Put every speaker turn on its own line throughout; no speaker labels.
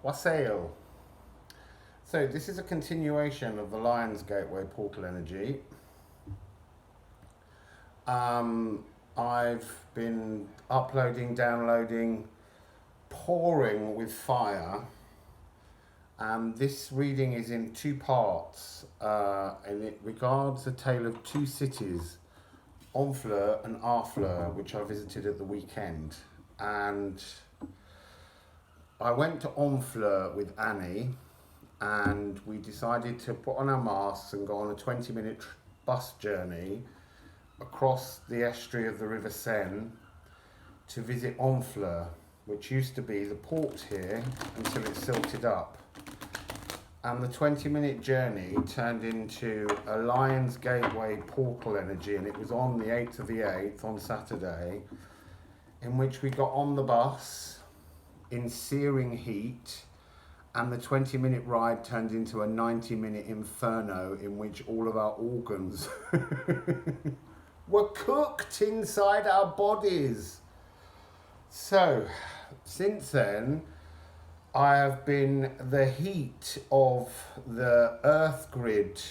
Wassail. So this is a continuation of the Lion's Gateway portal energy. I've been uploading, downloading, pouring with fire. This reading is in two parts, and it regards the tale of two cities, Honfleur and Archangel, which I visited at the weekend. And I went to Honfleur with Annie, and we decided to put on our masks and go on a 20-minute bus journey across the estuary of the River Seine to visit Honfleur, which used to be the port here until it silted up. And the 20-minute journey turned into a Lion's Gateway portal energy, and it was on the 8th of the 8th, on Saturday, in which we got on the bus in searing heat, and the 20-minute ride turned into a 90-minute inferno in which all of our organs were cooked inside our bodies. So, since then, I have been, the heat of the earth grid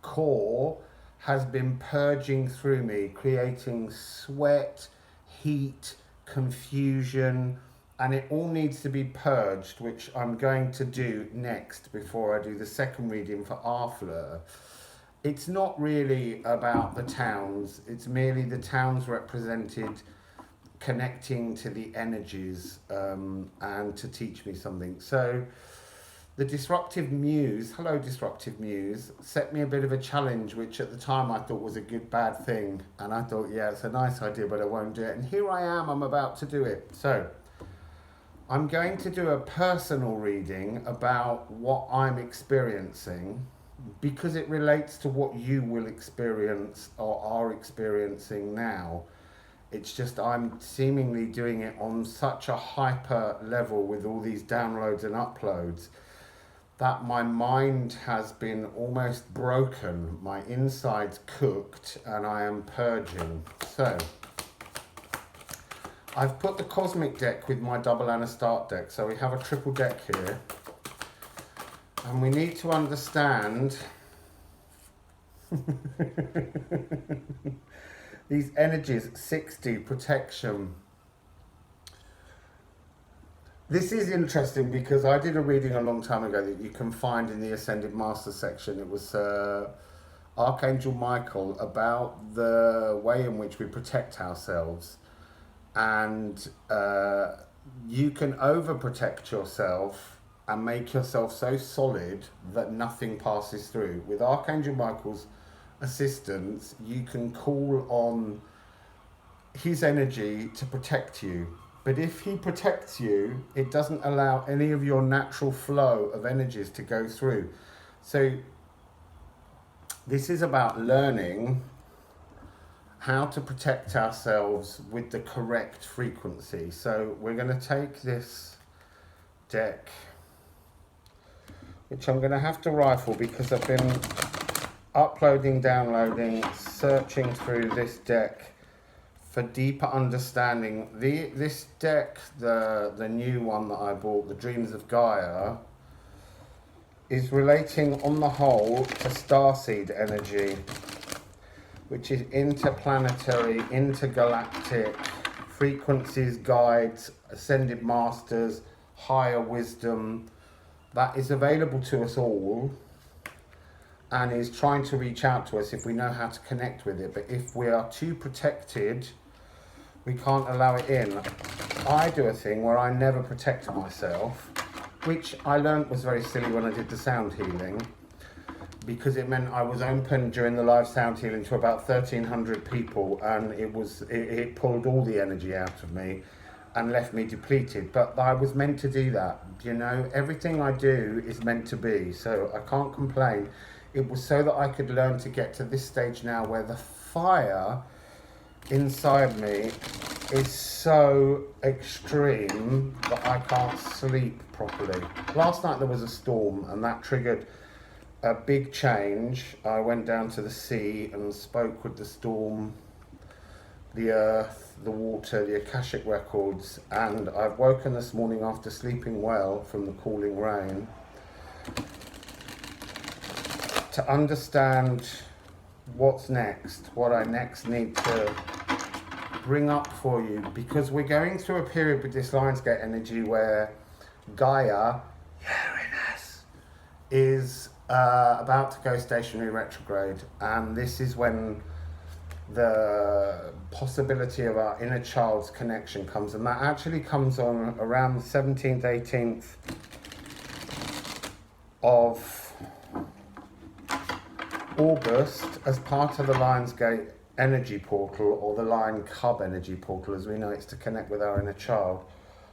core has been purging through me, creating sweat, heat, confusion, and it all needs to be purged, which I'm going to do next before I do the second reading for Honfleur. It's not really about the towns, it's merely the towns represented connecting to the energies and to teach me something. So the disruptive muse, hello disruptive muse, set me a bit of a challenge, which at the time I thought was a good bad thing, and I thought, yeah, it's a nice idea, but I won't do it. And here I am, I'm about to do it. So I'm going to do a personal reading about what I'm experiencing, because it relates to what you will experience or are experiencing now. It's just I'm seemingly doing it on such a hyper level with all these downloads and uploads that my mind has been almost broken, my insides cooked, and I am purging. So I've put the cosmic deck with my double Anastarsia deck, so we have a triple deck here, and we need to understand these energies. 60, protection. This is interesting because I did a reading a long time ago that you can find in the Ascended Master section. It was Archangel Michael, about the way in which we protect ourselves. And you can overprotect yourself and make yourself so solid that nothing passes through. With Archangel Michael's assistance, you can call on his energy to protect you. But if he protects you, it doesn't allow any of your natural flow of energies to go through. So this is about learning how to protect ourselves with the correct frequency. So we're going to take this deck, which I'm going to have to rifle because I've been uploading, downloading, searching through this deck for deeper understanding. This deck, the new one that I bought, the Dreams of Gaia, is relating on the whole to starseed energy, which is interplanetary, intergalactic frequencies, guides, ascended masters, higher wisdom that is available to us all, and is trying to reach out to us if we know how to connect with it. But if we are too protected, we can't allow it in. I do a thing where I never protect myself, which I learned was very silly when I did the sound healing, because it meant I was open during the live sound healing to about 1,300 people, and it pulled all the energy out of me and left me depleted. But I was meant to do that, you know. Everything I do is meant to be, so I can't complain. It was so that I could learn to get to this stage now where the fire inside me is so extreme that I can't sleep properly. Last night there was a storm, and that triggered a big change. I went down to the sea and spoke with the storm the earth, the water, the Akashic records, and I've woken this morning after sleeping well from the cooling rain to understand what's next, what I next need to bring up for you, because we're going through a period with this Lionsgate energy where Gaïa, Uranus, is about to go stationary retrograde, and this is when the possibility of our inner child's connection comes, and that actually comes on around the 17th, 18th of August as part of the Lionsgate energy portal, or the Lion Cub energy portal as we know it's, to connect with our inner child.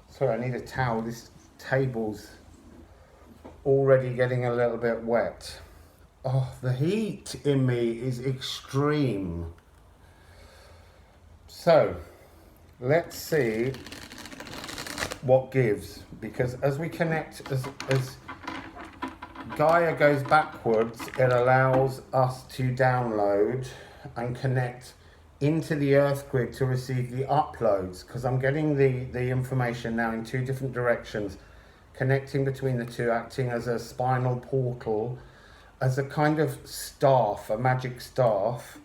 Sorry, I need a towel. This table's already getting a little bit wet. Oh, the heat in me is extreme. So let's see what gives, because as we connect, as Gaia goes backwards, it allows us to download and connect into the earth grid to receive the uploads, because I'm getting the information now in two different directions, connecting between the two, acting as a spinal portal, as a kind of staff, a magic staff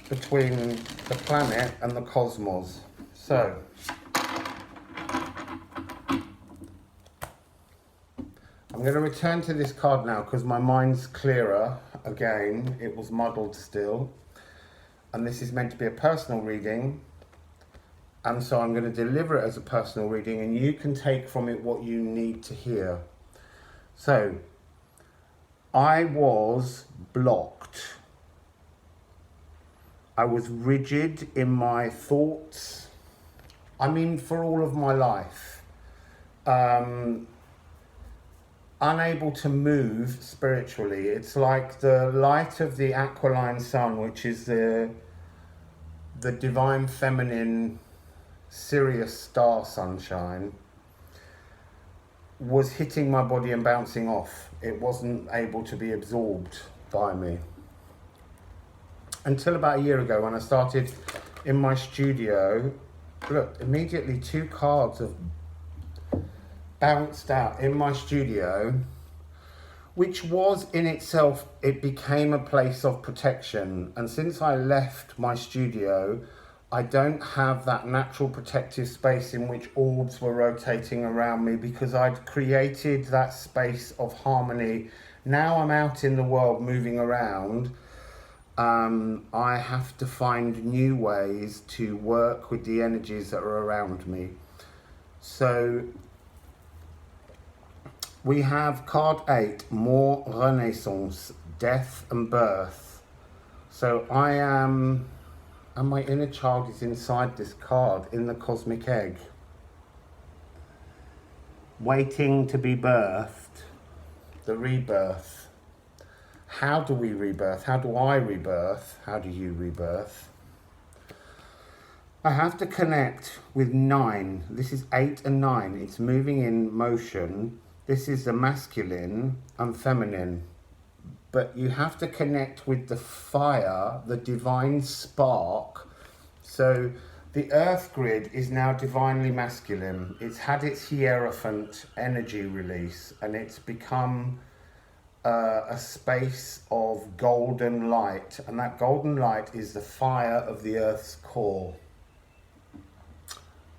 between the planet and the cosmos. So I'm going to return to this card now because my mind's clearer again. It was muddled still. And this is meant to be a personal reading. And so I'm going to deliver it as a personal reading, and you can take from it what you need to hear. So, I was blocked. I was rigid in my thoughts. I mean, for all of my life. Unable to move spiritually. It's like the light of the aquiline sun, which is the divine feminine Sirius star sunshine, was hitting my body and bouncing off. It wasn't able to be absorbed by me. Until about a year ago when I started in my studio. Look, immediately two cards have bounced out in my studio, which was in itself, it became a place of protection. And since I left my studio, I don't have that natural protective space in which orbs were rotating around me, because I'd created that space of harmony. Now I'm out in the world moving around. I have to find new ways to work with the energies that are around me. So we have card 8, More Renaissance, Death and Birth. So I am, and my inner child is inside this card in the cosmic egg, waiting to be birthed, the rebirth. How do we rebirth? How do I rebirth? How do you rebirth? I have to connect with 9. This is 8 and 9. It's moving in motion. This is the masculine and feminine. But you have to connect with the fire, the divine spark. So the earth grid is now divinely masculine. It's had its Hierophant energy release, and it's become a space of golden light, and that golden light is the fire of the earth's core,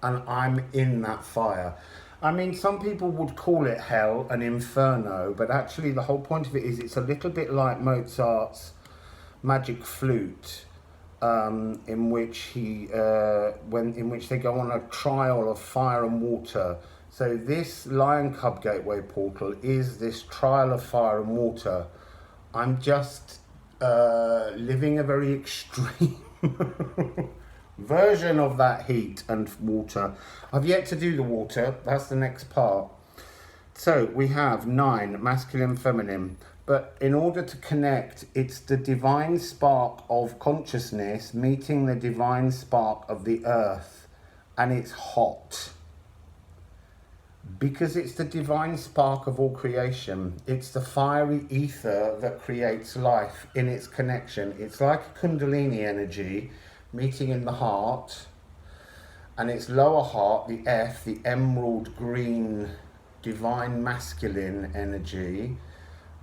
and I'm in that fire. I mean, some people would call it hell, an inferno, but actually the whole point of it is it's a little bit like Mozart's Magic Flute, in which in which they go on a trial of fire and water. So this Lion Cub Gateway portal is this trial of fire and water. I'm just living a very extreme version of that heat and water. I've yet to do the water. That's the next part. So we have 9, masculine, feminine. But in order to connect, it's the divine spark of consciousness meeting the divine spark of the earth. And it's hot. Because it's the divine spark of all creation. It's the fiery ether that creates life in its connection. It's like a Kundalini energy, meeting in the heart, and its lower heart, the F, the emerald green divine masculine energy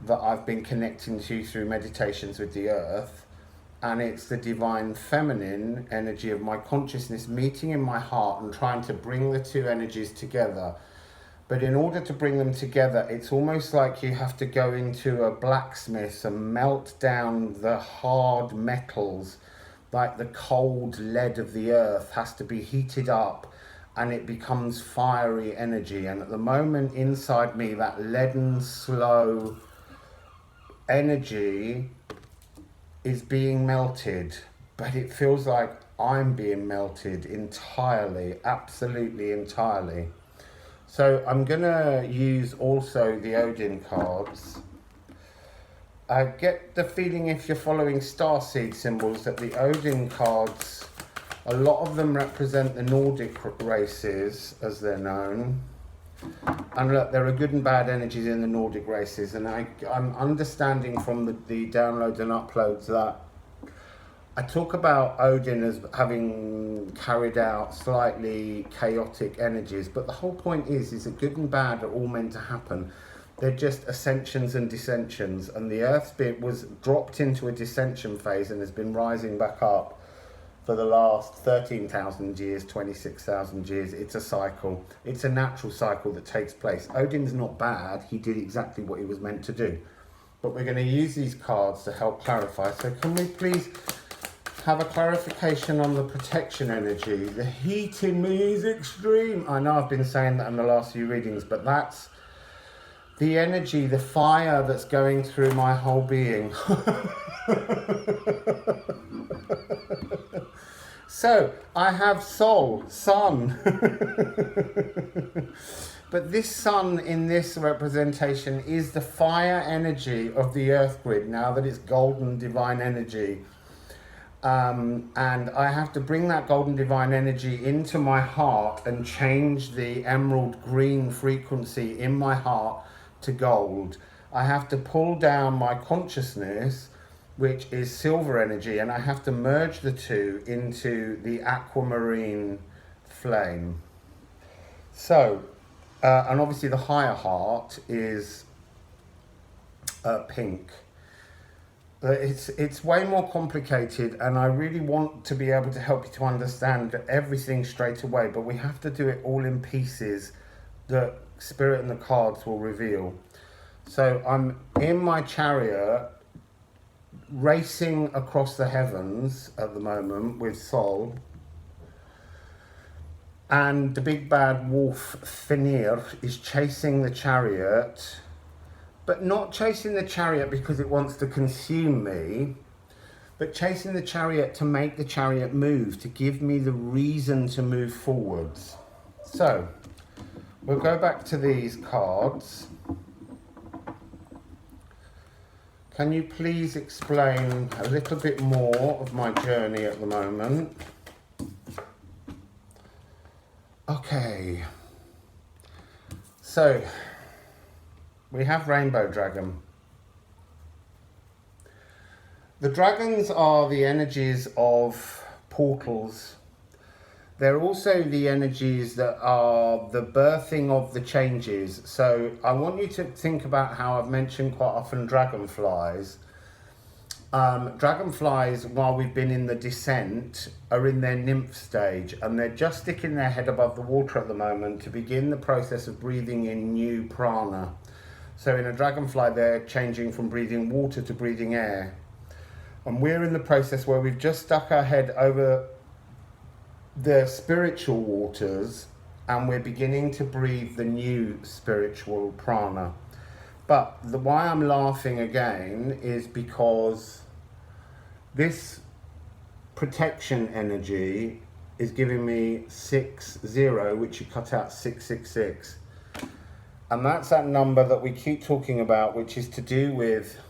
that I've been connecting to through meditations with the earth, and it's the divine feminine energy of my consciousness meeting in my heart and trying to bring the two energies together. But in order to bring them together, it's almost like you have to go into a blacksmith and melt down the hard metals, like the cold lead of the earth has to be heated up and it becomes fiery energy. And at the moment inside me, that leaden, slow energy is being melted, but it feels like I'm being melted entirely, absolutely entirely. So I'm gonna use also the Odin cards. I get the feeling, if you're following starseed symbols, that the Odin cards, a lot of them represent the Nordic races as they're known. And look, there are good and bad energies in the Nordic races, and I'm understanding from the downloads and uploads that I talk about Odin as having carried out slightly chaotic energies, but the whole point is that good and bad are all meant to happen. They're just ascensions and descensions, and the Earth's bit was dropped into a descension phase and has been rising back up for the last 13,000 years, 26,000 years. It's a cycle. It's a natural cycle that takes place. Odin's not bad. He did exactly what he was meant to do. But we're going to use these cards to help clarify. So can we please have a clarification on the protection energy? The heat in me is extreme. I know I've been saying that in the last few readings, but that's the energy, the fire that's going through my whole being. So, I have soul, sun. But this sun in this representation is the fire energy of the earth grid, now that it's golden divine energy. And I have to bring that golden divine energy into my heart and change the emerald green frequency in my heart to gold. I have to pull down my consciousness, which is silver energy, and I have to merge the two into the aquamarine flame. So, and obviously the higher heart is pink. It's way more complicated, and I really want to be able to help you to understand everything straight away, but we have to do it all in pieces that Spirit and the cards will reveal. So I'm in my chariot, racing across the heavens at the moment with Sol, and the big bad wolf Fenrir is chasing the chariot, but not chasing the chariot because it wants to consume me, but chasing the chariot to make the chariot move, to give me the reason to move forwards. So we'll go back to these cards. Can you please explain a little bit more of my journey at the moment? Okay. So, we have Rainbow Dragon. The dragons are the energies of portals. They're also the energies that are the birthing of the changes. So I want you to think about how I've mentioned quite often dragonflies. Dragonflies, while we've been in the descent, are in their nymph stage, and they're just sticking their head above the water at the moment to begin the process of breathing in new prana. So in a dragonfly, they're changing from breathing water to breathing air. And we're in the process where we've just stuck our head over the spiritual waters, and we're beginning to breathe the new spiritual prana. But why I'm laughing again is because this protection energy is giving me 6-0, which you cut out 666. And that's that number that we keep talking about, which is to do with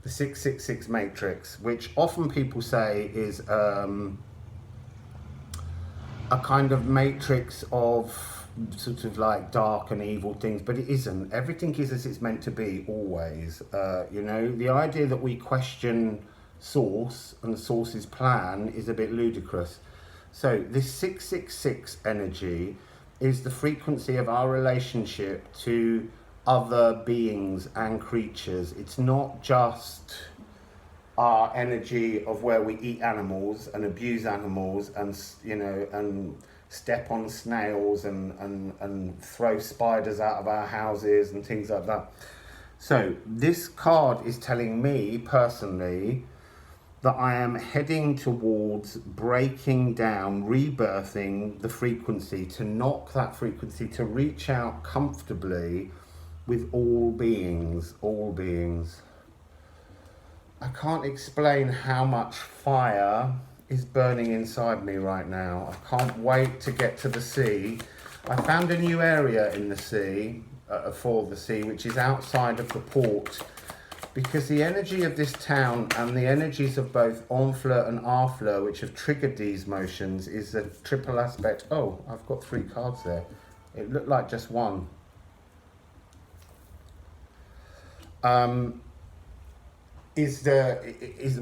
the 666 matrix, which often people say is a kind of matrix of sort of like dark and evil things, but it isn't. Everything is as it's meant to be always. You know, the idea that we question source and the source's plan is a bit ludicrous. So this 666 energy is the frequency of our relationship to other beings and creatures. It's not just our energy of where we eat animals and abuse animals and, you know, and step on snails and throw spiders out of our houses and things like that. So this card is telling me personally that I am heading towards breaking down, rebirthing the frequency, to knock that frequency, to reach out comfortably with all beings, all beings. I can't explain how much fire is burning inside me right now. I can't wait to get to the sea. I found a new area in the sea, for the sea, which is outside of the port, because the energy of this town and the energies of both Honfleur and Archangel, which have triggered these motions, is a triple aspect. Oh, I've got 3 cards there. It looked like just one. Is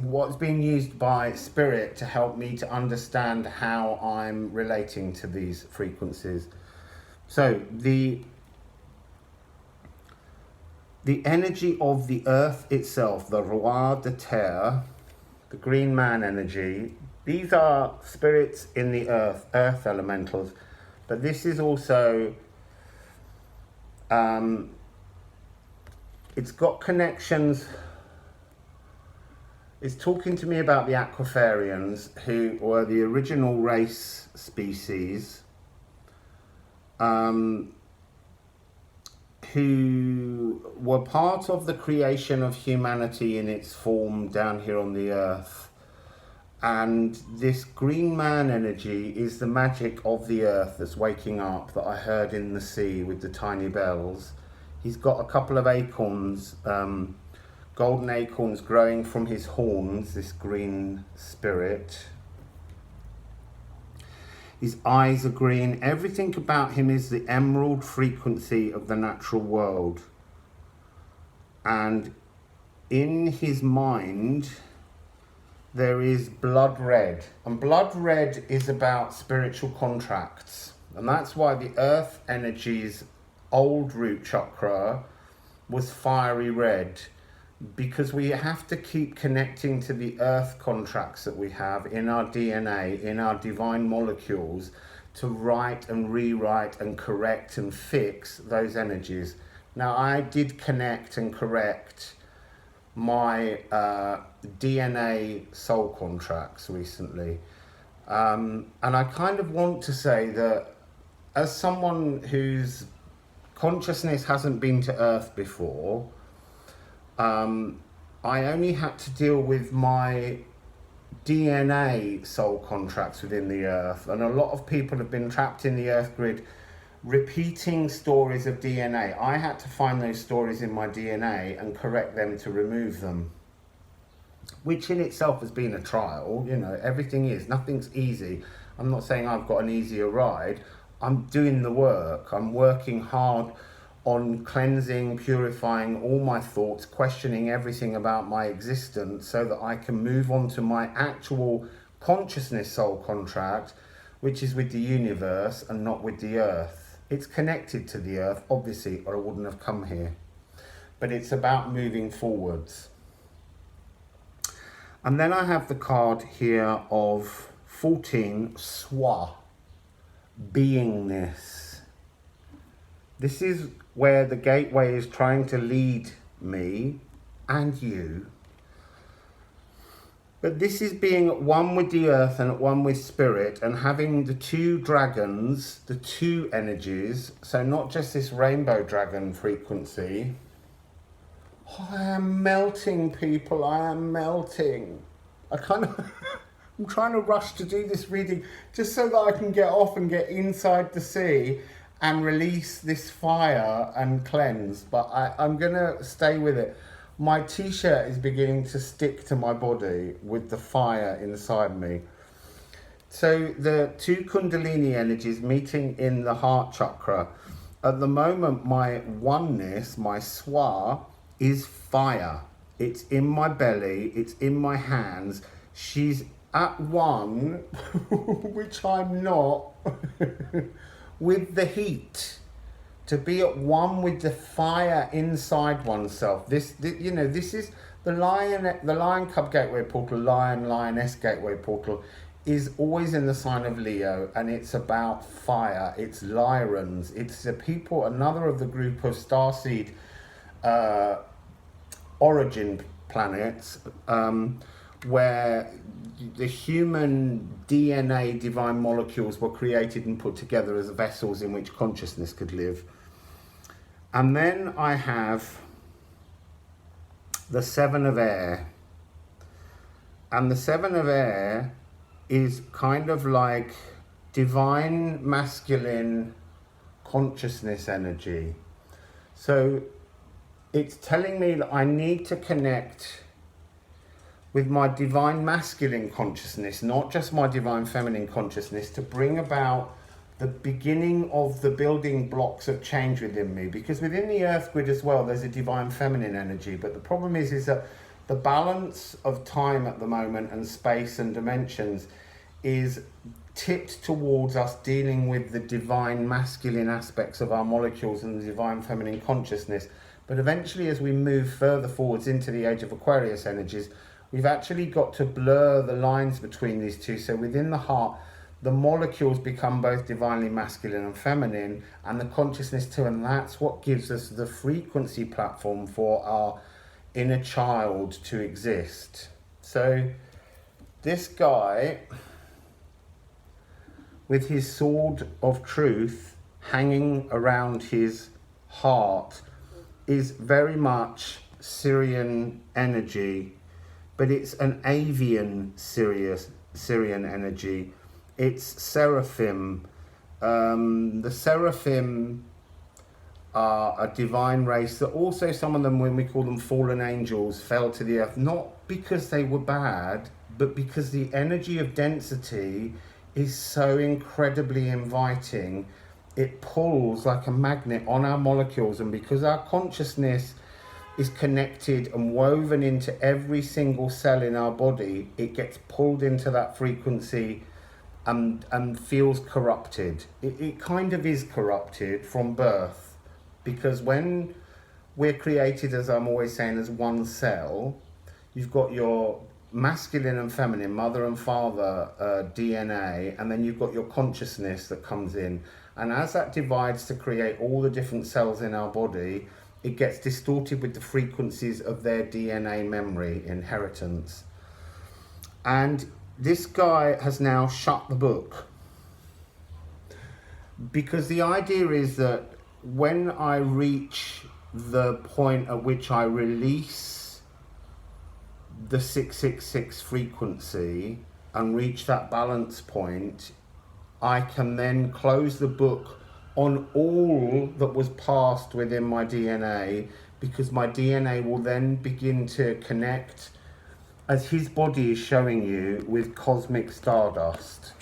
what's being used by spirit to help me to understand how I'm relating to these frequencies. So the energy of the earth itself, the roi de terre, the green man energy, these are spirits in the earth elementals, but this is also it's got connections. It's talking to me about the Aquafarians, who were the original race species, who were part of the creation of humanity in its form down here on the earth. And this green man energy is the magic of the earth that's waking up, that I heard in the sea with the tiny bells. He's got a couple of acorns, golden acorns growing from his horns, this green spirit. His eyes are green. Everything about him is the emerald frequency of the natural world. And in his mind, there is blood red. And blood red is about spiritual contracts. And that's why the earth energy's old root chakra was fiery red, because we have to keep connecting to the earth contracts that we have in our DNA, in our divine molecules, to write and rewrite and correct and fix those energies. Now, I did connect and correct my DNA soul contracts recently. And I kind of want to say that as someone whose consciousness hasn't been to earth before, I only had to deal with my DNA soul contracts within the earth, and a lot of people have been trapped in the earth grid repeating stories of DNA. I had to find those stories in my DNA and correct them to remove them, which in itself has been a trial. You know, everything is, nothing's easy. I'm not saying I've got an easier ride. I'm doing the work. I'm working hard on cleansing, purifying all my thoughts, questioning everything about my existence, so that I can move on to my actual consciousness soul contract, which is with the universe and not with the earth. It's connected to the earth, obviously, or I wouldn't have come here. But it's about moving forwards. And then I have the card here of 14, Soi, beingness. This is where the gateway is trying to lead me and you. But this is being at one with the earth and at one with spirit, and having the 2 dragons, the 2 energies. So not just this rainbow dragon frequency. Oh, I am melting, people. I am melting. I'm trying to rush to do this reading just so that I can get off and get inside the sea and release this fire and cleanse. But I'm going to stay with it. My t-shirt is beginning to stick to my body with the fire inside me. So the 2 Kundalini energies meeting in the heart chakra. At the moment, my oneness, my Soi, is fire. it's in my belly, it's in my hands. She's at one, which I'm not, with the heat. To be at one with the fire inside oneself. This is the Lion Cub Gateway portal, Lioness Gateway portal, is always in the sign of Leo, and it's about fire. It's Lyrans. It's the people, another of the group of starseed origin planets, where the human DNA divine molecules were created and put together as vessels in which consciousness could live. And then I have the Seven of Air. And the Seven of Air is kind of like divine masculine consciousness energy. So it's telling me that I need to connect with my divine masculine consciousness, not just my divine feminine consciousness, to bring about the beginning of the building blocks of change within me. Because within the earth grid as well, there's a divine feminine energy. But the problem is that the balance of time at the moment and space and dimensions is tipped towards us dealing with the divine masculine aspects of our molecules and the divine feminine consciousness. But eventually, as we move further forwards into the age of Aquarius energies, we've actually got to blur the lines between these two. So within the heart, the molecules become both divinely masculine and feminine, and the consciousness too. And that's what gives us the frequency platform for our inner child to exist. So this guy, with his sword of truth hanging around his heart, is very much Syrian energy, but it's an avian Syrian energy. It's seraphim. The seraphim are a divine race that also, some of them, when we call them fallen angels, fell to the earth, not because they were bad, but because the energy of density is so incredibly inviting. It pulls like a magnet on our molecules, and because our consciousness is connected and woven into every single cell in our body, it gets pulled into that frequency and feels corrupted. It kind of is corrupted from birth, because when we're created, as I'm always saying, as one cell, you've got your masculine and feminine, mother and father DNA, and then you've got your consciousness that comes in. And as that divides to create all the different cells in our body, it gets distorted with the frequencies of their DNA memory inheritance. And this guy has now shut the book, because the idea is that when I reach the point at which I release the 666 frequency and reach that balance point, I can then close the book on all that was passed within my DNA, because my DNA will then begin to connect, as his body is showing you, with cosmic stardust.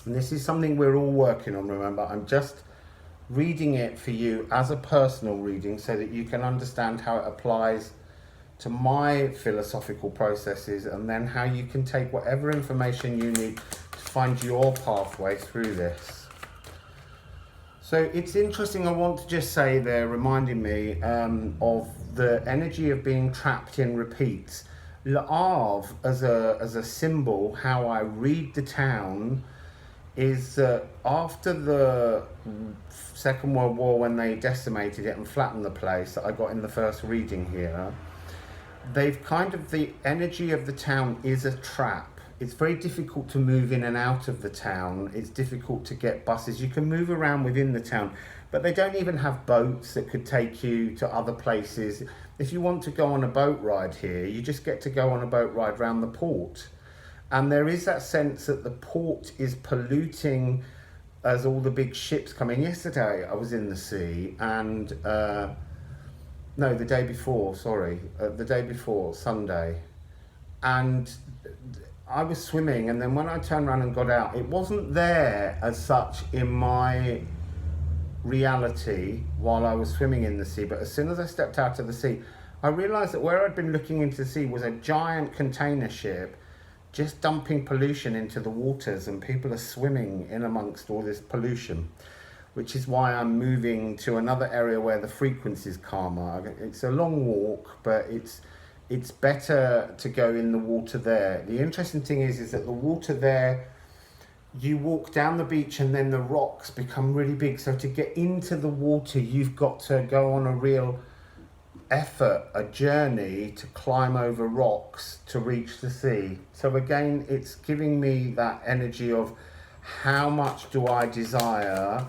And this is something we're all working on, remember. I'm just reading it for you as a personal reading so that you can understand how it applies to my philosophical processes, and then how you can take whatever information you need to find your pathway through this. So it's interesting, I want to just say they're reminding me of the energy of being trapped in repeats. L'Arve as a symbol, how I read the town, is after the Second World War, when they decimated it and flattened the place that I got in the first reading here, they've kind of, the energy of the town is a trap. It's very difficult to move in and out of the town. It's difficult to get buses. You can move around within the town, but they don't even have boats that could take you to other places. If you want to go on a boat ride here, you just get to go on a boat ride around the port. And there is that sense that the port is polluting as all the big ships come in. Yesterday I was in the sea, and the day before, Sunday, and I was swimming, and then when I turned around and got out, it wasn't there as such in my reality while I was swimming in the sea, but as soon as I stepped out of the sea, I realised that where I'd been looking into the sea was a giant container ship just dumping pollution into the waters, and people are swimming in amongst all this pollution, which is why I'm moving to another area where the frequency is calmer. It's a long walk, but it's better to go in the water there. The interesting thing is that the water there, you walk down the beach and then the rocks become really big. So to get into the water, you've got to go on a real effort, a journey to climb over rocks to reach the sea. So again, it's giving me that energy of how much do I desire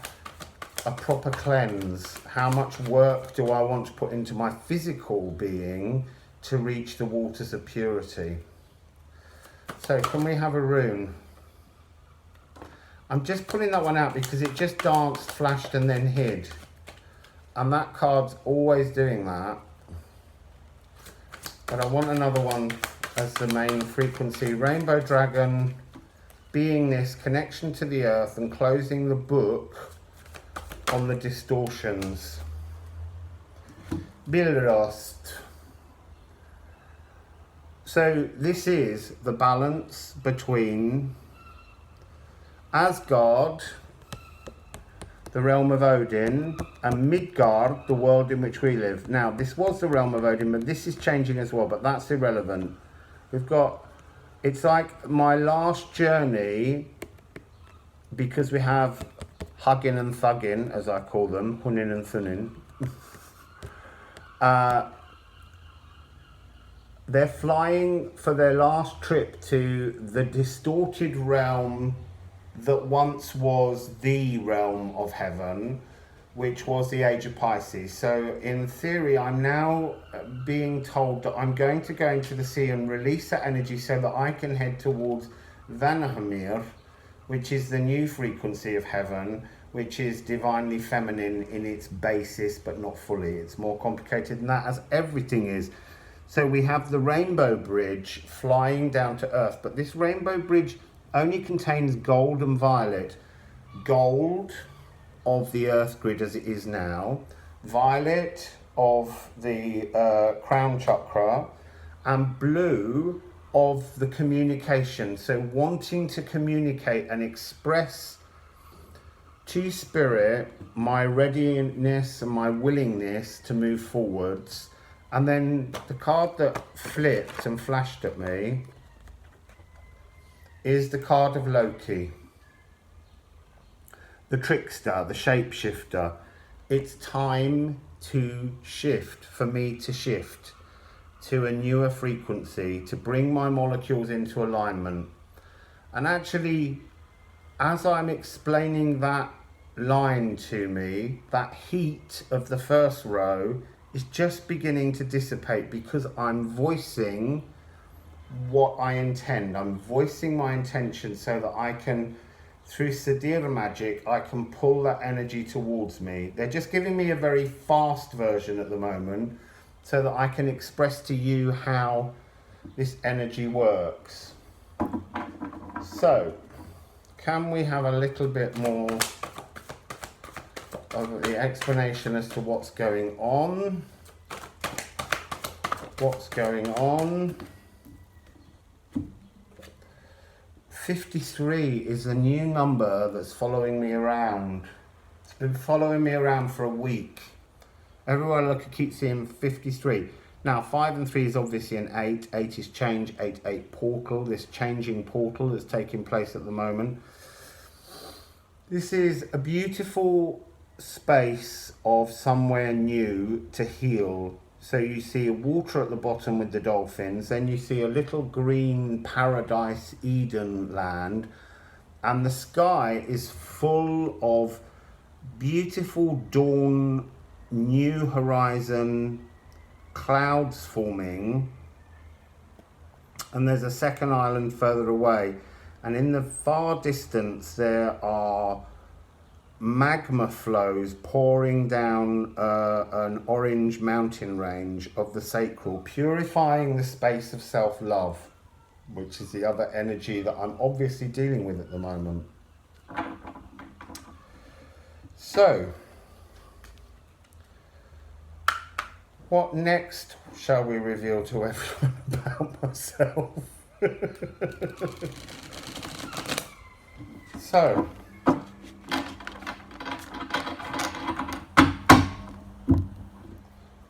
a proper cleanse? How much work do I want to put into my physical being to reach the waters of purity? So can we have a rune? I'm just pulling that one out because it just danced, flashed and then hid. And that card's always doing that. But I want another one as the main frequency. Rainbow Dragon, beingness, connection to the earth, and closing the book on the distortions. Bilrost. So this is the balance between Asgard, the realm of Odin, and Midgard, the world in which we live. Now, this was the realm of Odin, but this is changing as well, but that's irrelevant. We've got, it's like my last journey, because we have Huggin and Thuggin, as I call them, Hunin and Thunin. They're flying for their last trip to the distorted realm that once was the realm of heaven, which was the age of Pisces. So in theory, I'm now being told that I'm going to go into the sea and release that energy so that I can head towards Vanahamir, which is the new frequency of heaven, which is divinely feminine in its basis, but not fully. It's more complicated than that, as everything is. So we have the rainbow bridge flying down to earth, but this rainbow bridge only contains gold and violet. Gold of the earth grid as it is now, violet of the crown chakra, and blue of the communication. So wanting to communicate and express to spirit my readiness and my willingness to move forwards. And then the card that flipped and flashed at me is the card of Loki, the trickster, the shapeshifter. It's time to shift, for me to shift to a newer frequency, to bring my molecules into alignment. And actually, as I'm explaining that line to me, that heat of the first row is just beginning to dissipate because I'm voicing what I intend. I'm voicing my intention so that I can, through Sadir magic, I can pull that energy towards me. They're just giving me a very fast version at the moment so that I can express to you how this energy works. So, can we have a little bit more of the explanation as to what's going on? What's going on? 53 is a new number that's following me around. It's been following me around for a week. Everywhere I look, I keep seeing 53. Now, 5 and 3 is obviously an 8. 8 is change, 8, 8 portal, this changing portal that's taking place at the moment. This is a beautiful space of somewhere new to heal. So you see water at the bottom with the dolphins, then you see a little green paradise Eden land, and the sky is full of beautiful dawn, new horizon, clouds forming, and there's a second island further away, and in the far distance there are magma flows pouring down an orange mountain range of the sacral, purifying the space of self-love, which is the other energy that I'm obviously dealing with at the moment. So, What next shall we reveal to everyone about myself? So, I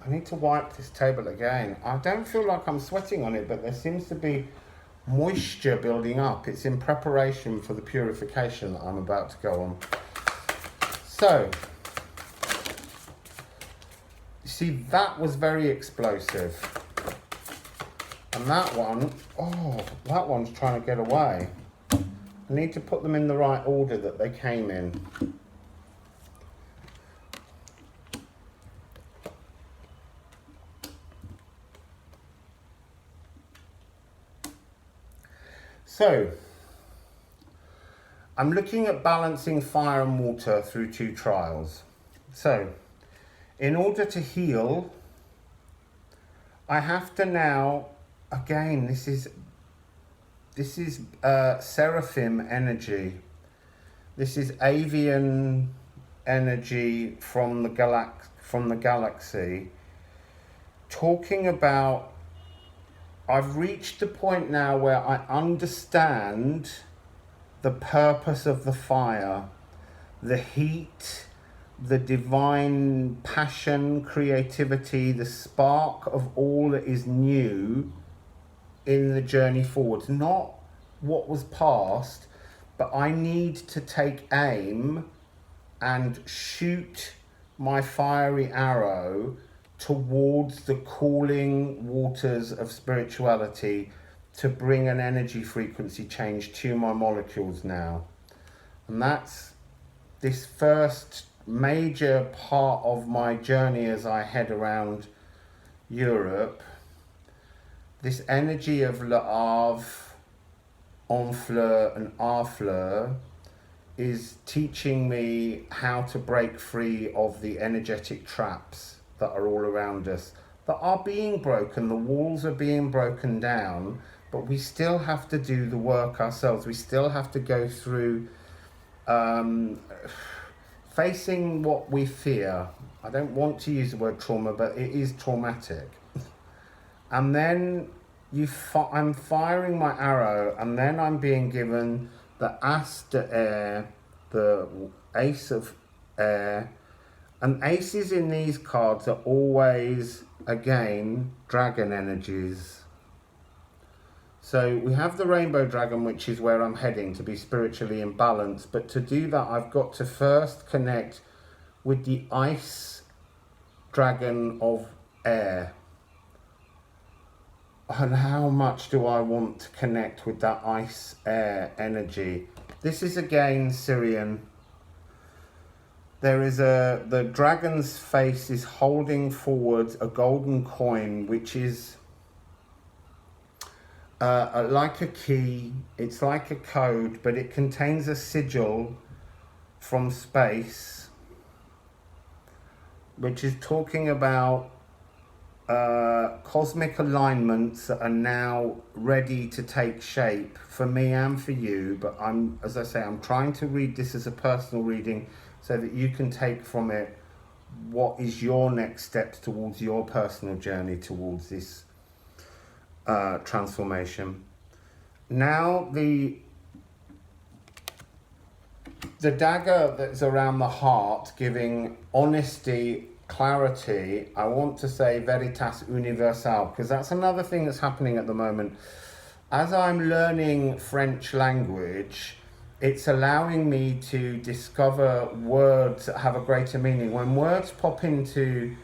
need to wipe this table again. I don't feel like I'm sweating on it, but there seems to be moisture building up. It's in preparation for the purification that I'm about to go on. So, you see, that was very explosive. And that one, oh, that one's trying to get away. I need to put them in the right order that they came in. So, I'm looking at balancing fire and water through 2 trials. So, in order to heal, I have to now, again, this is seraphim energy. This is avian energy from the galaxy, talking about, I've reached the point now where I understand the purpose of the fire, the heat, the divine passion, creativity, the spark of all that is new in the journey forward. Not what was past, but I need to take aim and shoot my fiery arrow towards the cooling waters of spirituality to bring an energy frequency change to my molecules now. And that's this first major part of my journey as I head around Europe. This energy of Le Havre, Honfleur and Harfleur is teaching me how to break free of the energetic traps that are all around us, that are being broken. The walls are being broken down, but we still have to do the work ourselves. We still have to go through facing what we fear. I don't want to use the word trauma, but it is traumatic. And then I'm firing my arrow, and then I'm being given the As de Air, the Ace of Air. And aces in these cards are always, again, dragon energies. So we have the rainbow dragon, which is where I'm heading to be spiritually in balance. But to do that, I've got to first connect with the ice dragon of air. And how much do I want to connect with that ice air energy? This is again Syrian. There is the dragon's face is holding forward a golden coin, which is like a key. It's like a code, but it contains a sigil from space, which is talking about cosmic alignments that are now ready to take shape for me and for you. But as I say, I'm trying to read this as a personal reading, so that you can take from it what is your next steps towards your personal journey towards this transformation. Now the dagger that's around the heart, giving honesty, clarity, I want to say veritas universal, because that's another thing that's happening at the moment. As I'm learning French language, it's allowing me to discover words that have a greater meaning. When words pop into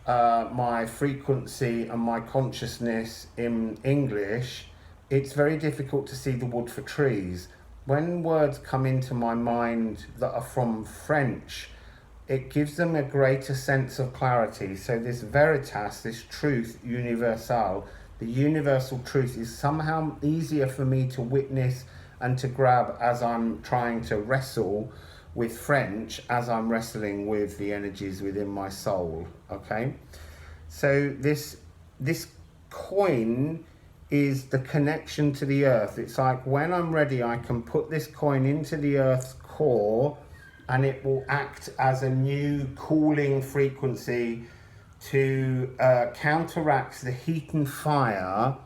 my frequency and my consciousness in English, it's very difficult to see the wood for trees. When words come into my mind that are from French, it gives them a greater sense of clarity. So this veritas, this truth universal, the universal truth, is somehow easier for me to witness and to grab as I'm trying to wrestle with French, as I'm wrestling with the energies within my soul. Okay, so this coin is the connection to the earth. It's like when I'm ready, I can put this coin into the earth's core, and it will act as a new cooling frequency to counteract the heat and fire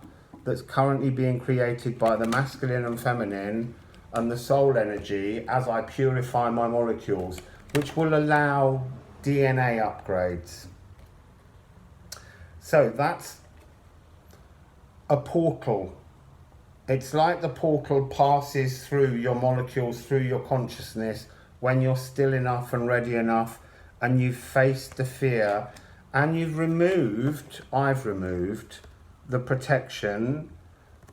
that's currently being created by the masculine and feminine and the soul energy as I purify my molecules, which will allow DNA upgrades. So that's a portal. It's like the portal passes through your molecules, through your consciousness, when you're still enough and ready enough, and you've faced the fear, and I've removed the protection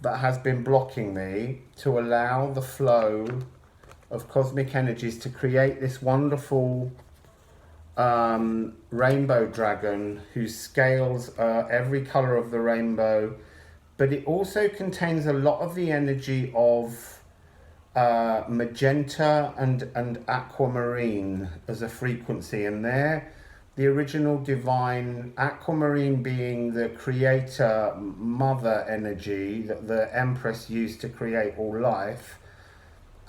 that has been blocking me to allow the flow of cosmic energies to create this wonderful rainbow dragon whose scales are every color of the rainbow, but it also contains a lot of the energy of magenta and aquamarine as a frequency, and there the original divine aquamarine being the creator mother energy that the Empress used to create all life,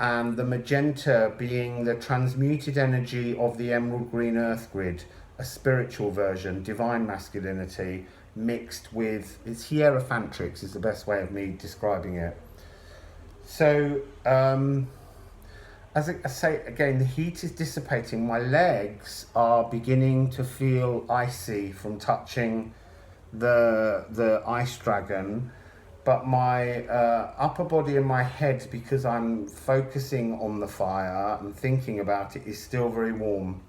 and the magenta being the transmuted energy of the emerald green earth grid, a spiritual version, divine masculinity mixed with, it's hierophantrics is the best way of me describing it. So as I say again, the heat is dissipating. My legs are beginning to feel icy from touching the ice dragon, but my upper body and my head, because I'm focusing on the fire and thinking about it, is still very warm.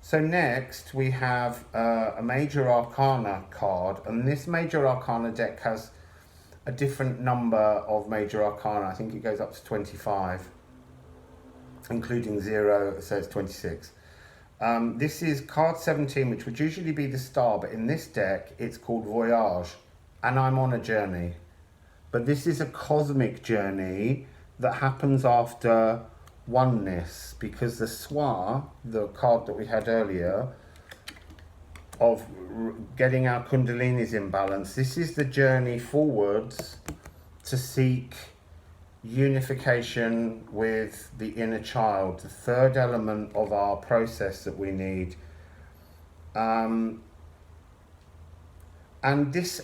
So next we have a Major Arcana card, and this Major Arcana deck has a different number of Major Arcana. I think it goes up to 25. Including 0, so it's 26. This is card 17, which would usually be the star, but in this deck it's called Voyage, and I'm on a journey. But this is a cosmic journey that happens after oneness, because the Swa, the card that we had earlier, of getting our Kundalini's in balance, this is the journey forwards to seek unification with the inner child, the third element of our process that we need. And there's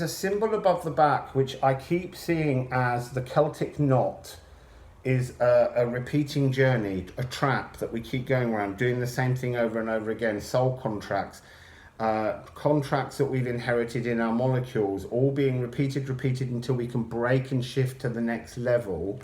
a symbol above the back which I keep seeing as the Celtic knot is a repeating journey, a trap that we keep going around, doing the same thing over and over again, soul contracts, contracts that we've inherited in our molecules, all being repeated until we can break and shift to the next level.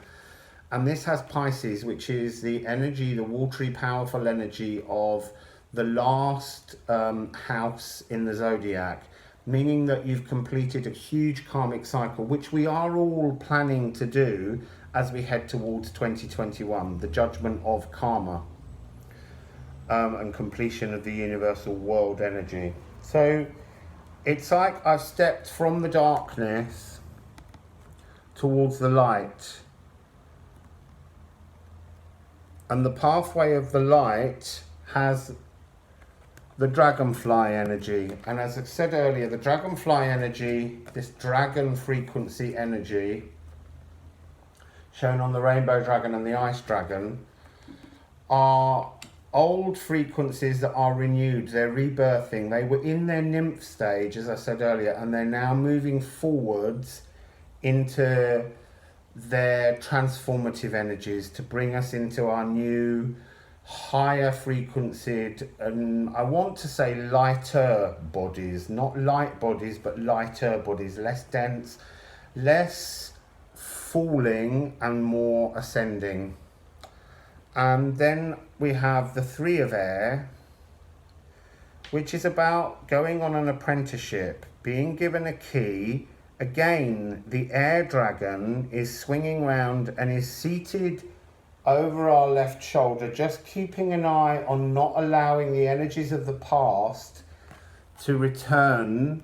And this has Pisces, which is the energy, the watery, powerful energy of the last house in the zodiac, meaning that you've completed a huge karmic cycle, which we are all planning to do as we head towards 2021, the judgment of karma. And completion of the universal world energy. So it's like I've stepped from the darkness towards the light, and the pathway of the light has the dragonfly energy. And as I said earlier, the dragonfly energy, this dragon frequency energy shown on the rainbow dragon and the ice dragon, are old frequencies that are renewed. They're rebirthing. They were in their nymph stage, as I said earlier, and they're now moving forwards into their transformative energies to bring us into our new higher frequencied, and I want to say lighter bodies, not light bodies, but lighter bodies, less dense, less falling and more ascending. And then we have the 3 of air, which is about going on an apprenticeship, being given a key. Again, the air dragon is swinging round and is seated over our left shoulder, just keeping an eye on not allowing the energies of the past to return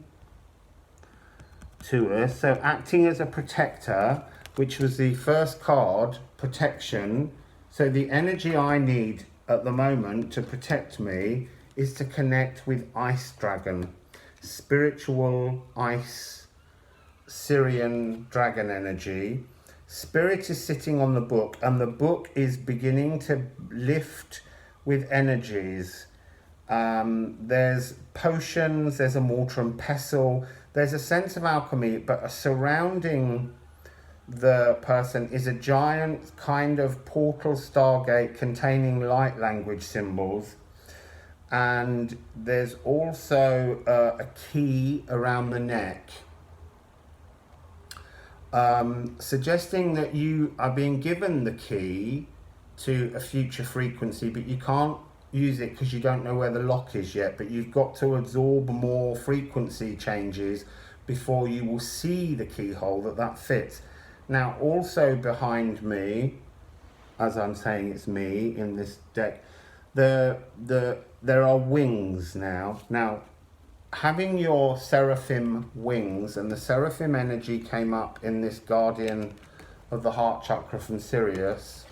to us. So acting as a protector, which was the first card, protection. So the energy I need at the moment to protect me is to connect with Ice Dragon, spiritual ice, Syrian dragon energy. Spirit is sitting on the book, and the book is beginning to lift with energies There's potions, there's a mortar and pestle, there's a sense of alchemy, but surrounding the person is a giant kind of portal stargate containing light language symbols. And there's also a key around the neck, suggesting that you are being given the key to a future frequency, but you can't use it because you don't know where the lock is yet, but you've got to absorb more frequency changes before you will see the keyhole that fits. Now, also behind me, as I'm saying it's me in this deck, there are wings now. Now, having your seraphim wings, and the seraphim energy came up in this guardian of the heart chakra from Sirius.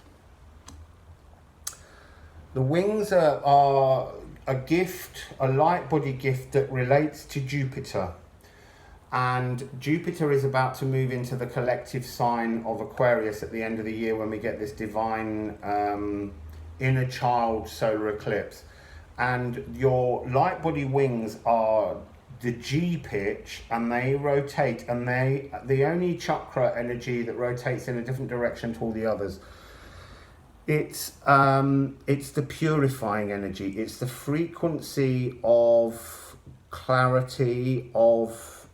The wings are a gift, a light body gift that relates to Jupiter. And Jupiter is about to move into the collective sign of Aquarius at the end of the year when we get this divine inner child solar eclipse. And your light body wings are the G pitch, and they rotate, and the only chakra energy that rotates in a different direction to all the others. It's the purifying energy. It's the frequency of clarity, of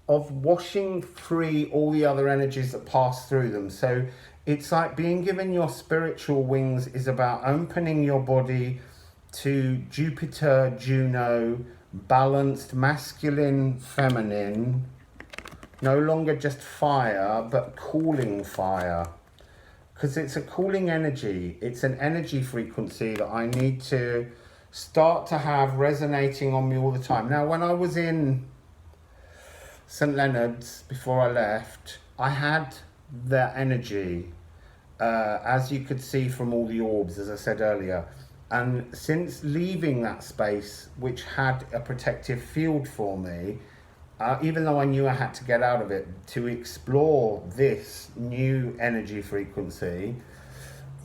washing free all the other energies that pass through them. So it's like being given your spiritual wings is about opening your body to Jupiter, Juno, balanced masculine, feminine, no longer just fire, but cooling fire. Because it's a cooling energy. It's an energy frequency that I need to start to have resonating on me all the time. Now, when I was in St. Leonard's before I left, I had that energy, as you could see from all the orbs, as I said earlier. And since leaving that space, which had a protective field for me, even though I knew I had to get out of it to explore this new energy frequency,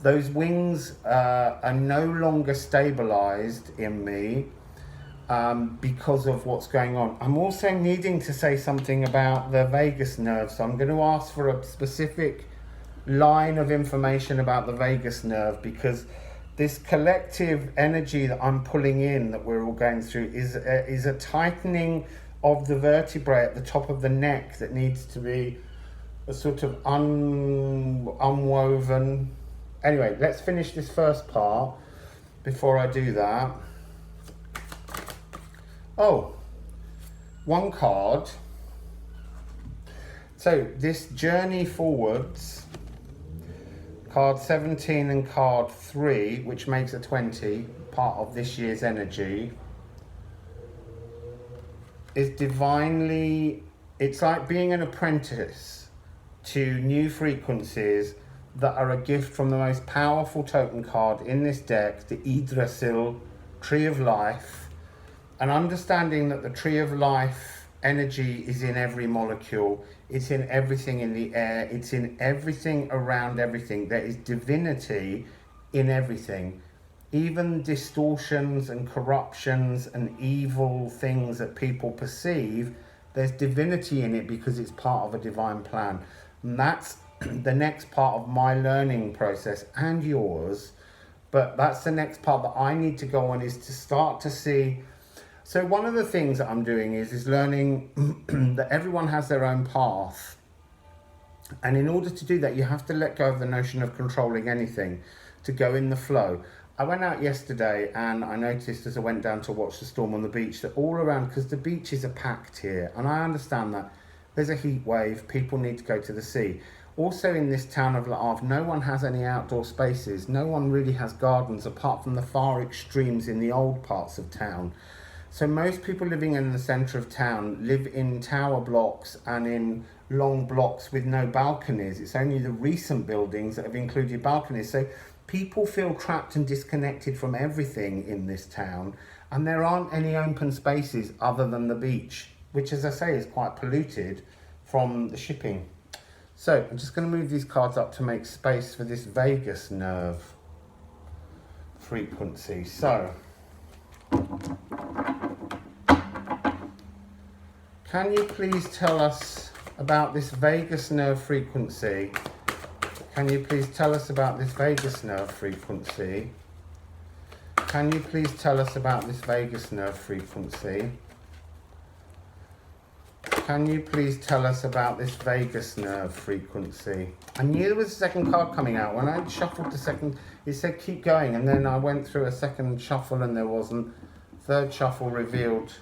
those wings are no longer stabilized in me because of what's going on. I'm also needing to say something about the vagus nerve, so I'm going to ask for a specific line of information about the vagus nerve, because this collective energy that I'm pulling in, that we're all going through, is a tightening of the vertebrae at the top of the neck that needs to be a sort of unwoven. Anyway, let's finish this first part before I do that. Oh, one card. So this journey forwards, card 17 and card 3, which makes a 20, part of this year's energy, is divinely, it's like being an apprentice to new frequencies that are a gift from the most powerful token card in this deck, the Yggdrasil Tree of Life, and understanding that the Tree of Life energy is in every molecule, it's in everything in the air, it's in everything around everything. There is divinity in everything. Even distortions and corruptions and evil things that people perceive, there's divinity in it because it's part of a divine plan. And that's the next part of my learning process and yours. But that's the next part that I need to go on, is to start to see. So one of the things that I'm doing is learning that everyone has their own path. And in order to do that, you have to let go of the notion of controlling anything, to go in the flow. I went out yesterday and I noticed as I went down to watch the storm on the beach that all around, because the beaches are packed here, and I understand that there's a heat wave, people need to go to the sea. Also in this town of La Havre, no one has any outdoor spaces. No one really has gardens apart from the far extremes in the old parts of town. So most people living in the centre of town live in tower blocks and in long blocks with no balconies. It's only the recent buildings that have included balconies. So people feel trapped and disconnected from everything in this town, and there aren't any open spaces other than the beach, which, as I say, is quite polluted from the shipping. So I'm just going to move these cards up to make space for this vagus nerve frequency. So Can you please tell us about this vagus nerve frequency? Can you please tell us about this vagus nerve frequency? Can you please tell us about this vagus nerve frequency? Can you please tell us about this vagus nerve frequency? I knew there was a second card coming out. When I shuffled the second, it said keep going, and then I went through a second shuffle and there wasn't. Third shuffle revealed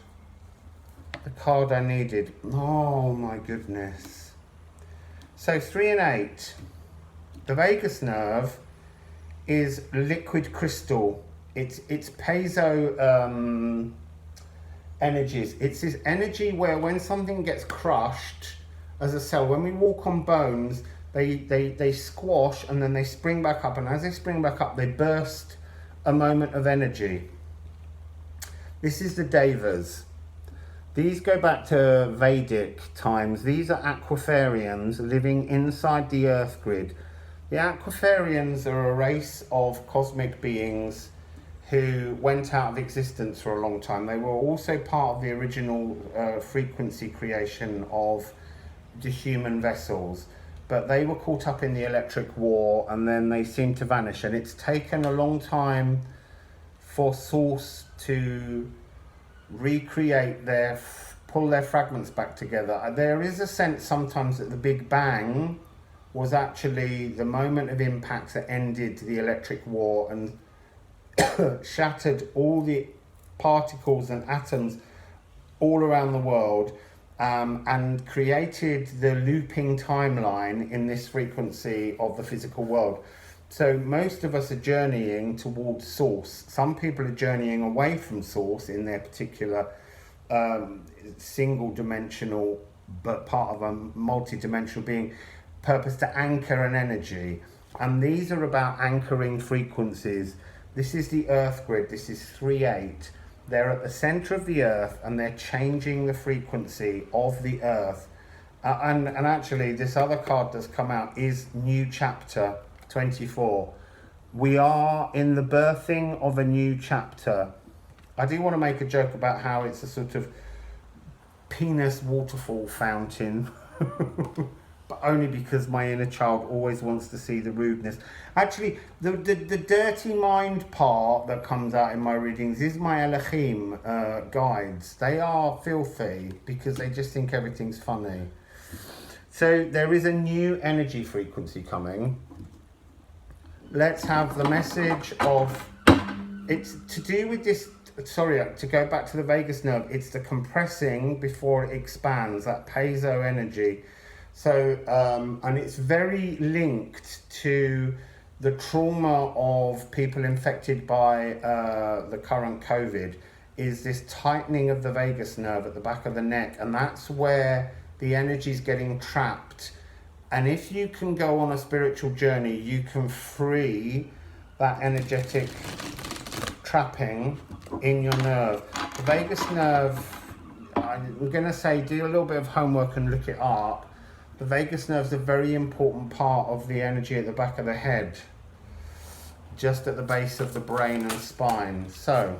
the card I needed. Oh my goodness. So 3 and 8. The vagus nerve is liquid crystal. It's piezo energies. It's this energy where when something gets crushed as a cell, when we walk on bones, they squash and then they spring back up. And as they spring back up, they burst a moment of energy. This is the Devas. These go back to Vedic times. These are Aquafarians living inside the Earth grid. The Aquafarians are a race of cosmic beings who went out of existence for a long time. They were also part of the original frequency creation of the human vessels, but they were caught up in the electric war and then they seemed to vanish. And it's taken a long time for Source to recreate pull their fragments back together. There is a sense sometimes that the Big Bang was actually the moment of impact that ended the electric war and shattered all the particles and atoms all around the world, and created the looping timeline in this frequency of the physical world. So most of us are journeying towards Source. Some people are journeying away from Source in their particular single dimensional but part of a multi-dimensional being purpose to anchor an energy. And these are about anchoring frequencies. This is the Earth grid. This is 3-8. They're at the center of the Earth and they're changing the frequency of the Earth. And actually, this other card that's come out is New Chapter 24. We are in the birthing of a new chapter. I do want to make a joke about how it's a sort of penis waterfall fountain. But only because my inner child always wants to see the rudeness. Actually, the dirty mind part that comes out in my readings is my Elohim guides. They are filthy because they just think everything's funny. So there is a new energy frequency coming. Let's have the message of, it's to do with this, sorry, to go back to the vagus nerve, it's the compressing before it expands, that piezo energy. So, and it's very linked to the trauma of people infected by the current COVID, is this tightening of the vagus nerve at the back of the neck. And that's where the energy is getting trapped. And if you can go on a spiritual journey, you can free that energetic trapping in your nerve. The vagus nerve, I'm going to say, do a little bit of homework and look it up. The vagus nerve is a very important part of the energy at the back of the head, just at the base of the brain and spine. So,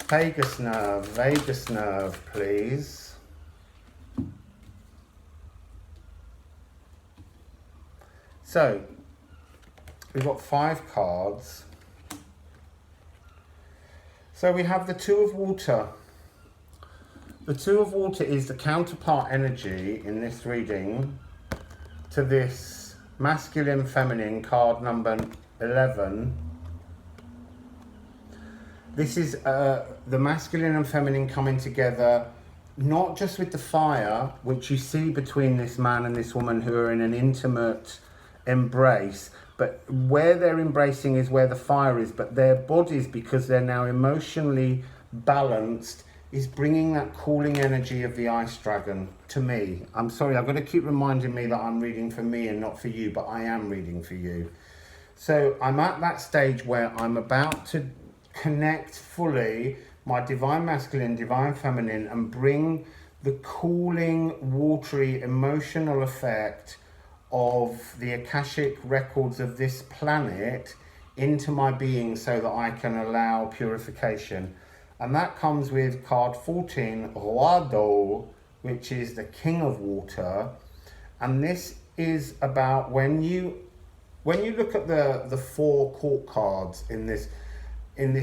vagus nerve, please. So, we've got 5 cards. So we have the Two of Water. The Two of Water is the counterpart energy in this reading to this masculine feminine card number 11. This is the masculine and feminine coming together, not just with the fire, which you see between this man and this woman who are in an intimate embrace, but where they're embracing is where the fire is, but their bodies, because they're now emotionally balanced, is bringing that cooling energy of the ice dragon to me. I'm sorry, I've got to keep reminding me that I'm reading for me and not for you, but I am reading for you. So I'm at that stage where I'm about to connect fully my divine masculine, divine feminine, and bring the cooling, watery, emotional effect of the Akashic records of this planet into my being so that I can allow purification. And that comes with card 14, Roi d'eau, which is the King of Water. And this is about when you look at the 4 court cards in this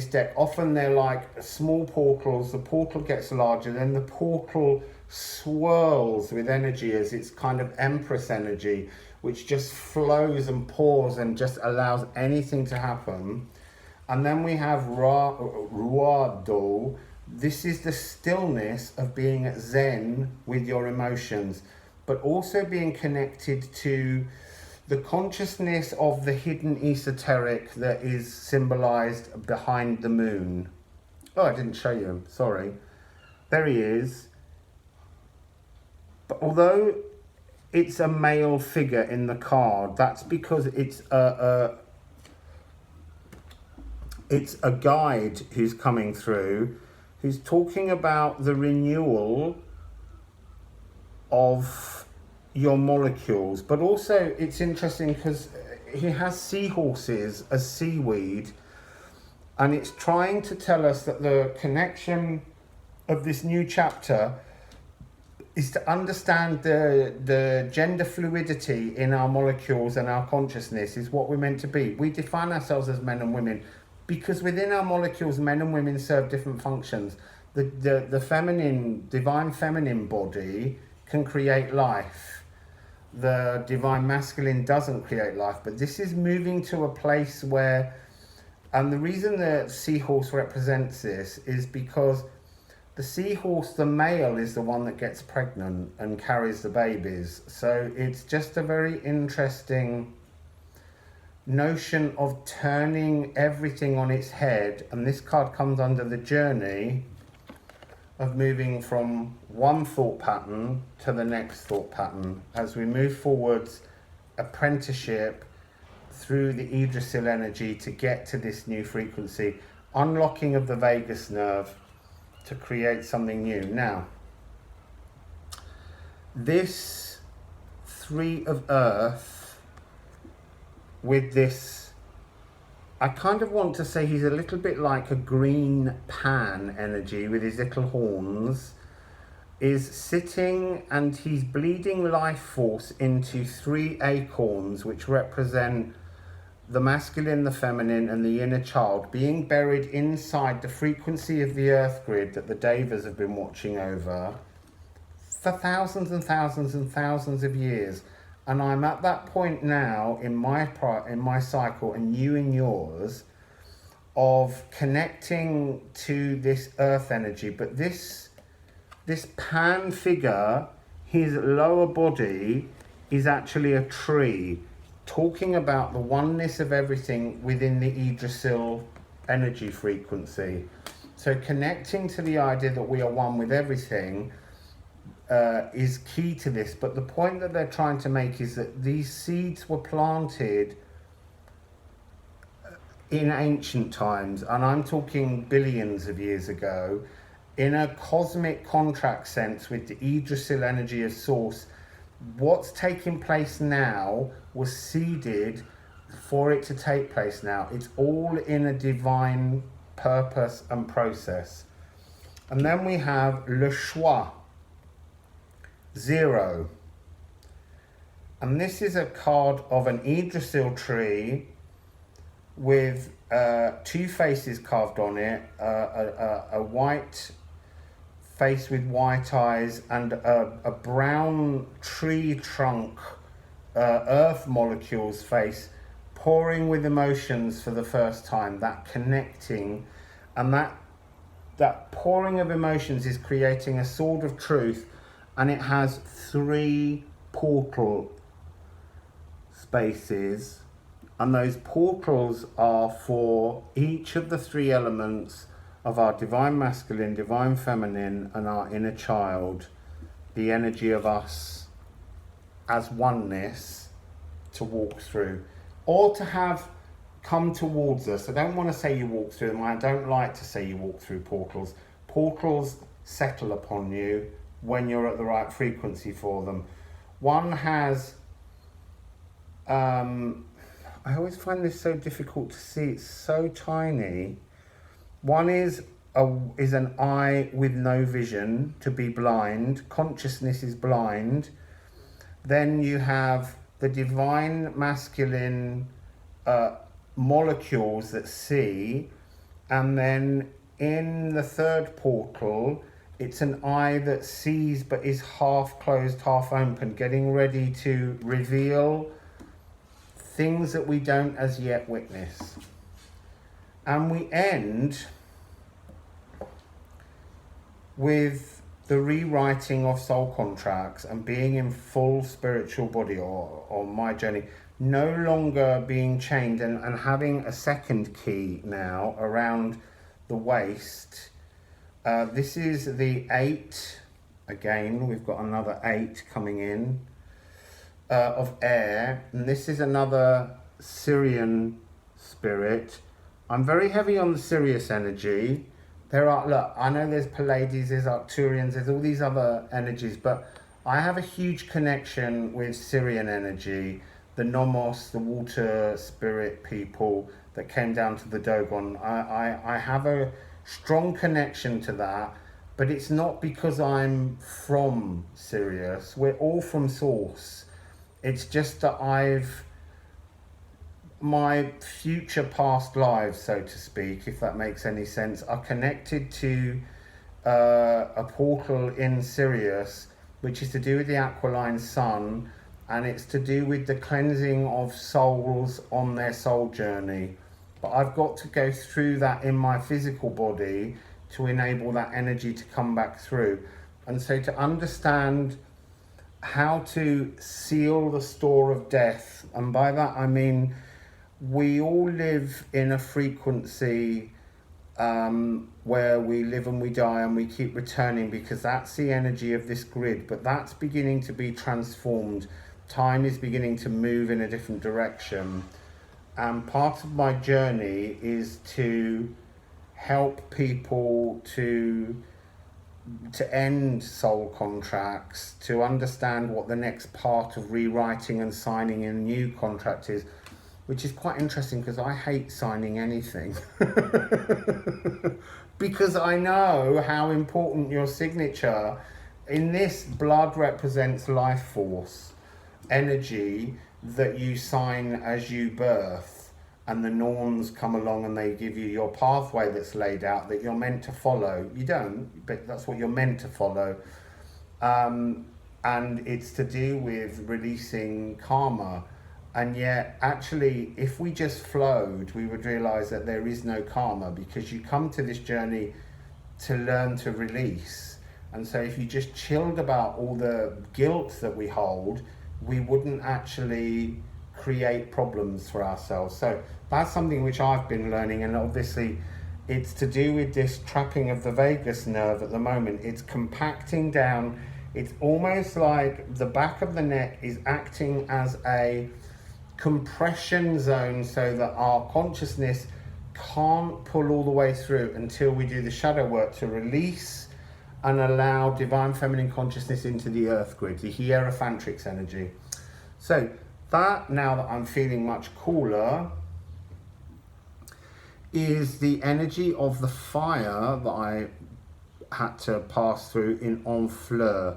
deck, often they're like small portals. The portal gets larger, then the portal swirls with energy as it's kind of Empress energy, which just flows and pours and just allows anything to happen. And then we have Roi d'eau. This is the stillness of being at zen with your emotions, but also being connected to the consciousness of the hidden esoteric that is symbolized behind the moon. Oh, I didn't show you him, sorry. There he is. But although it's a male figure in the card, that's because it's a guide who's coming through, who's talking about the renewal of your molecules. But also it's interesting because he has seahorses as seaweed, and it's trying to tell us that the connection of this new chapter is to understand the gender fluidity in our molecules and our consciousness is what we're meant to be. We define ourselves as men and women because within our molecules, men and women serve different functions. The feminine, divine feminine body can create life. The divine masculine doesn't create life, but this is moving to a place where, and the reason the seahorse represents this is because the seahorse, the male, is the one that gets pregnant and carries the babies. So it's just a very interesting notion of turning everything on its head. And this card comes under the journey of moving from one thought pattern to the next thought pattern as we move forwards, apprenticeship through the Yggdrasil energy to get to this new frequency, unlocking of the vagus nerve to create something new. Now, this 3 of Earth with this, I kind of want to say he's a little bit like a green Pan energy with his little horns, is sitting and he's bleeding life force into 3 acorns, which represent the masculine, the feminine, and the inner child, being buried inside the frequency of the earth grid that the Devas have been watching over for thousands and thousands and thousands of years. And I'm at that point now in my cycle, and you in yours, of connecting to this earth energy. But this Pan figure, his lower body is actually a tree, talking about the oneness of everything within the Yggdrasil energy frequency. So connecting to the idea that we are one with everything is key to this. But the point that they're trying to make is that these seeds were planted in ancient times, and I'm talking billions of years ago, in a cosmic contract sense with the Yggdrasil energy of source. What's taking place now was seeded for it to take place now. It's all in a divine purpose and process. And then we have Le Choix, 0. And this is a card of an Yggdrasil tree with 2 faces carved on it, a white face with white eyes and a brown tree trunk, earth molecules face, pouring with emotions for the first time, that connecting, and that pouring of emotions is creating a sword of truth, and it has 3 portal spaces, and those portals are for each of the 3 elements of our divine masculine, divine feminine, and our inner child, the energy of us as oneness to walk through, or to have come towards us. I don't want to say you walk through them. I don't like to say you walk through portals. Portals settle upon you when you're at the right frequency for them. One has I always find this so difficult to see. It's so tiny. One is an eye with no vision, to be blind. Consciousness is blind. Then you have the divine masculine molecules that see, and then in the third portal, it's an eye that sees but is half closed, half open, getting ready to reveal things that we don't as yet witness. And we end with the rewriting of soul contracts and being in full spiritual body, or my journey, no longer being chained, and having a second key now around the waist. This is the 8, again, we've got another 8 coming in, of air, and this is another Syrian spirit. I'm very heavy on the Sirius energy. There are, look, I know there's Pleiades, there's Arcturians, there's all these other energies, but I have a huge connection with Syrian energy, the Nomos, the water spirit people that came down to the Dogon. I have a strong connection to that, but it's not because I'm from Sirius. We're all from Source. It's just that my future past lives, so to speak, if that makes any sense, are connected to a portal in Sirius, which is to do with the aquiline sun, and it's to do with the cleansing of souls on their soul journey. But I've got to go through that in my physical body to enable that energy to come back through. And so to understand how to seal the store of death, and by that I mean we all live in a frequency where we live and we die and we keep returning, because that's the energy of this grid, but that's beginning to be transformed. Time is beginning to move in a different direction, and part of my journey is to help people to end soul contracts, to understand what the next part of rewriting and signing a new contract is, which is quite interesting because I hate signing anything because I know how important your signature in this. Blood represents life force, energy that you sign as you birth, and the norms come along and they give you your pathway that's laid out that you're meant to follow. You don't, but that's what you're meant to follow. And it's to do with releasing karma. And yet, actually, if we just flowed, we would realize that there is no karma, because you come to this journey to learn to release. And so if you just chilled about all the guilt that we hold, we wouldn't actually create problems for ourselves. So that's something which I've been learning, and obviously it's to do with this trapping of the vagus nerve at the moment. It's compacting down. It's almost like the back of the neck is acting as a compression zone so that our consciousness can't pull all the way through until we do the shadow work to release and allow divine feminine consciousness into the earth grid, the hierophantrix energy. So that, now that I'm feeling much cooler, is the energy of the fire that I had to pass through in Honfleur.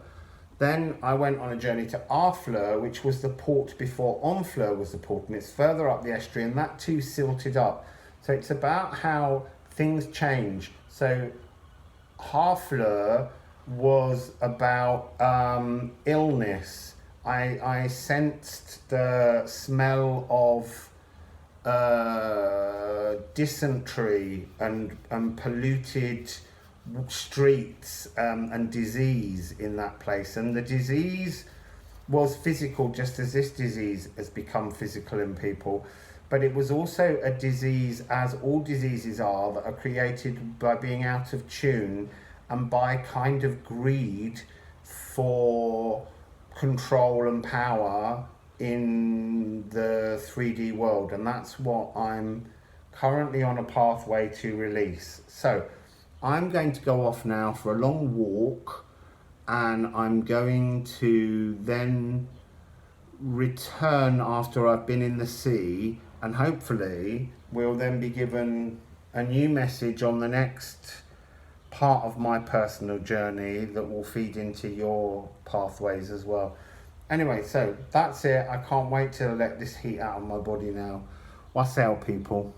Then I went on a journey to Honfleur, which was the port before Honfleur was the port, and it's further up the estuary, and that too silted up. So it's about how things change. So Honfleur was about illness. I sensed the smell of dysentery and polluted streets and disease in that place. And the disease was physical, just as this disease has become physical in people. But it was also a disease, as all diseases are, that are created by being out of tune and by kind of greed for control and power in the 3D world. And that's what I'm currently on a pathway to release. So I'm going to go off now for a long walk, and I'm going to then return after I've been in the sea, and hopefully we'll then be given a new message on the next part of my personal journey that will feed into your pathways as well. Anyway, so that's it. I can't wait to let this heat out of my body now. Wassail, people.